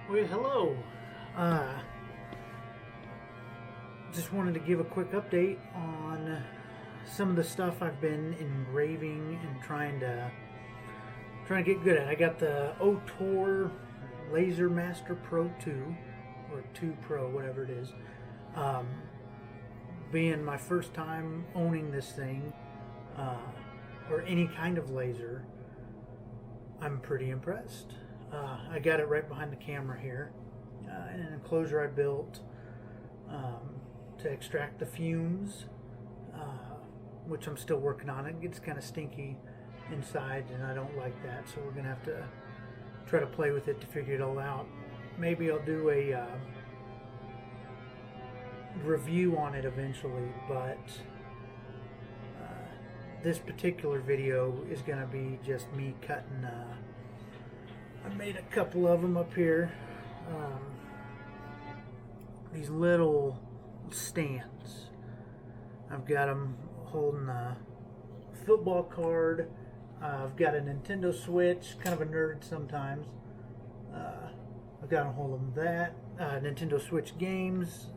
Well, hello. Just wanted to give a quick update on some of the stuff I've been engraving and trying to get good at. I got the Ortur Laser Master Pro 2 or 2 Pro, whatever it is. Being my first time owning this thing, or any kind of laser, I'm pretty impressed. I got it right behind the camera here, in an enclosure I built to extract the fumes, which I'm still working on. It gets kind of stinky inside and I don't like that, so we're gonna have to try to play with it to figure it all out. Maybe I'll do a review on it eventually, but this particular video is gonna be just me cutting. I made a couple of them up here, these little stands. I've got them holding a football card. I've got a Nintendo Switch, kind of a nerd sometimes. I've got them holding that, Nintendo Switch games,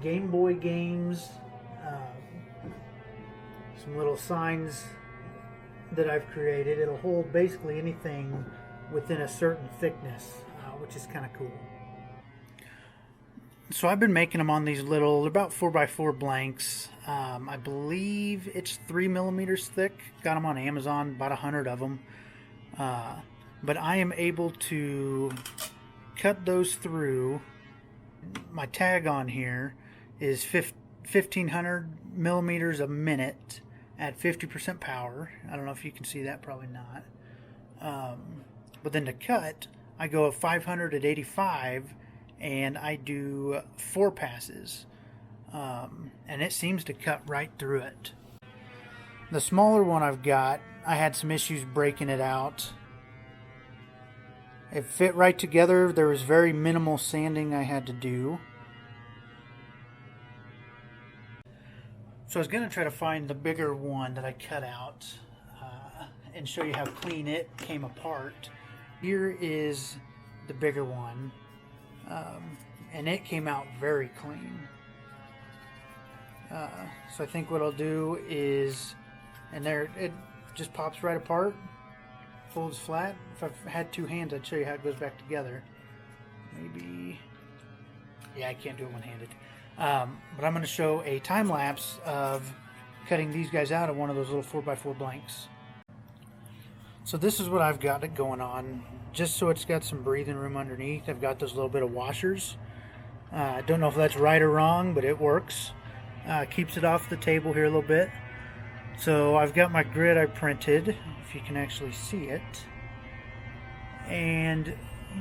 Game Boy games, some little signs that I've created. It'll hold basically anything within a certain thickness, which is kind of cool. So I've been making them on these little, they're about 4x4 blanks. I believe it's 3mm thick. Got them on Amazon, about 100 of them. But I am able to cut those through. My tag on here is 1500 millimeters a minute at 50% power. I don't know if you can see that, probably not. But then to cut, I go 500 at 85, and I do 4 passes. And it seems to cut right through it. The smaller one I've got, I had some issues breaking it out. It fit right together. There was very minimal sanding I had to do. So I was going to try to find the bigger one that I cut out and show you how clean it came apart. Here is the bigger one, and it came out very clean. So I think what I'll do is, and there it just pops right apart, folds flat. If I had 2 hands, I'd show you how it goes back together. Maybe, yeah, I can't do it one-handed. But I'm going to show a time lapse of cutting these guys out of one of those little 4x4 blanks. So this is what I've got it going on. Just so it's got some breathing room underneath, I've got those little bit of washers. I don't know if that's right or wrong, but it works. Keeps it off the table here a little bit. So I've got my grid I printed, if you can actually see it. And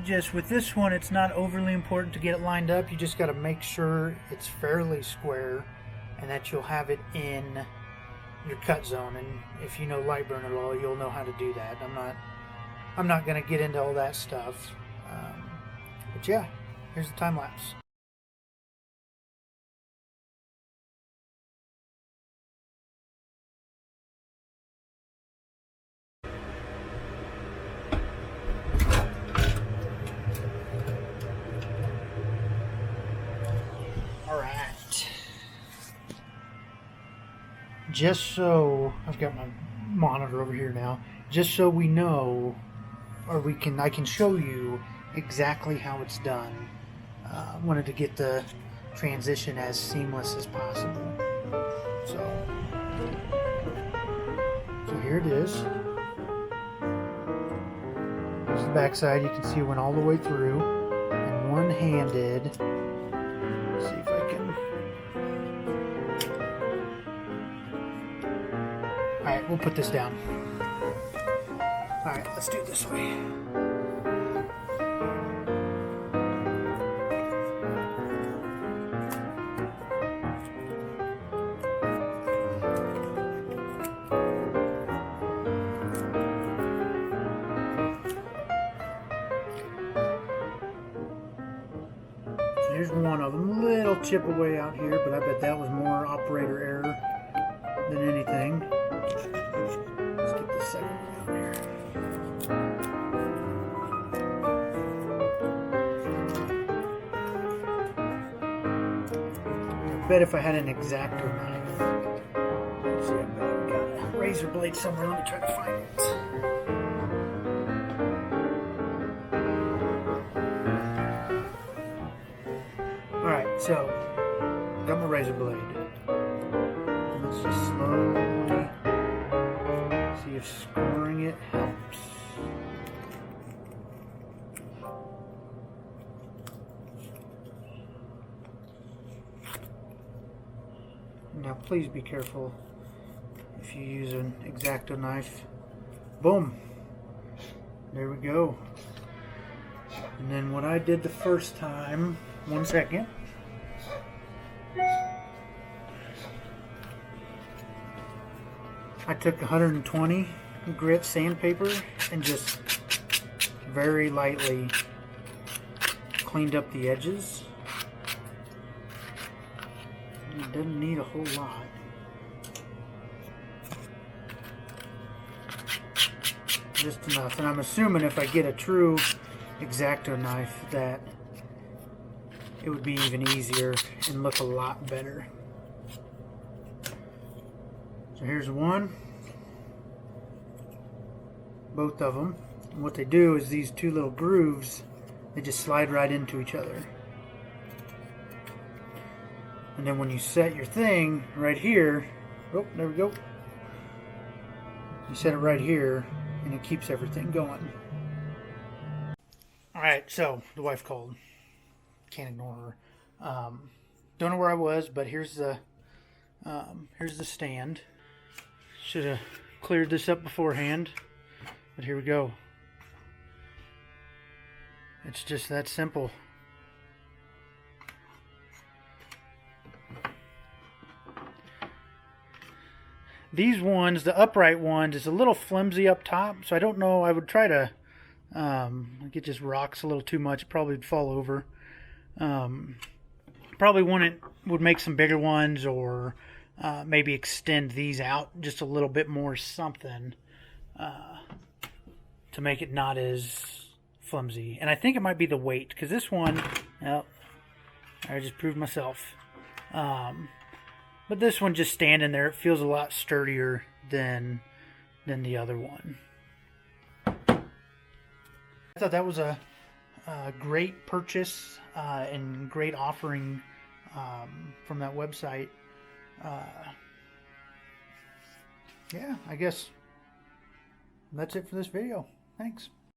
just with this one, it's not overly important to get it lined up. You just got to make sure it's fairly square and that you'll have it in your cut zone. And if you know Lightburn at all, you'll know how to do that. I'm not going to get into all that stuff. But yeah, here's the time lapse. Just so I've got my monitor over here now, just so we know, or I can show you exactly how it's done. Wanted to get the transition as seamless as possible. So here it is. Here's the back side. You can see it went all the way through, and one-handed. Let's see if I can. Alright, we'll put this down. Alright, let's do it this way. Here's one of them. Little chip away out here, but I bet that was more operator error than anything. Let's get the second one out here. bet if I had an X-Acto knife. Let's see, I've got a razor blade somewhere. Let me try to find it. Alright, so, got my razor blade. Let's just slowly see if scoring it helps. Now please be careful if you use an X-Acto knife. Boom! There we go. And then what I did the first time, 1 second. I took 120 grit sandpaper and just very lightly cleaned up the edges. It doesn't need a whole lot. Just enough. And I'm assuming if I get a true X-Acto knife that it would be even easier and look a lot better. So here's one. Both of them. And what they do is these two little grooves, they just slide right into each other. And then when you set your thing right here, oh, there we go. You set it right here, and it keeps everything going. Alright, so the wife called. Can't ignore her. Don't know where I was, but here's the stand. Should have cleared this up beforehand, but here we go. It's just that simple. These ones, the upright ones, is a little flimsy up top, so I don't know. I would try to, like it just rocks a little too much. It probably would fall over. Probably would make some bigger ones, or maybe extend these out just a little bit more, something to make it not as flimsy. And I think it might be the weight, because this one, well, I just proved myself. But this one just standing there, it feels a lot sturdier than the other one. I thought that was a great purchase and great offering from that website. Yeah, I guess that's it for this video. Thanks.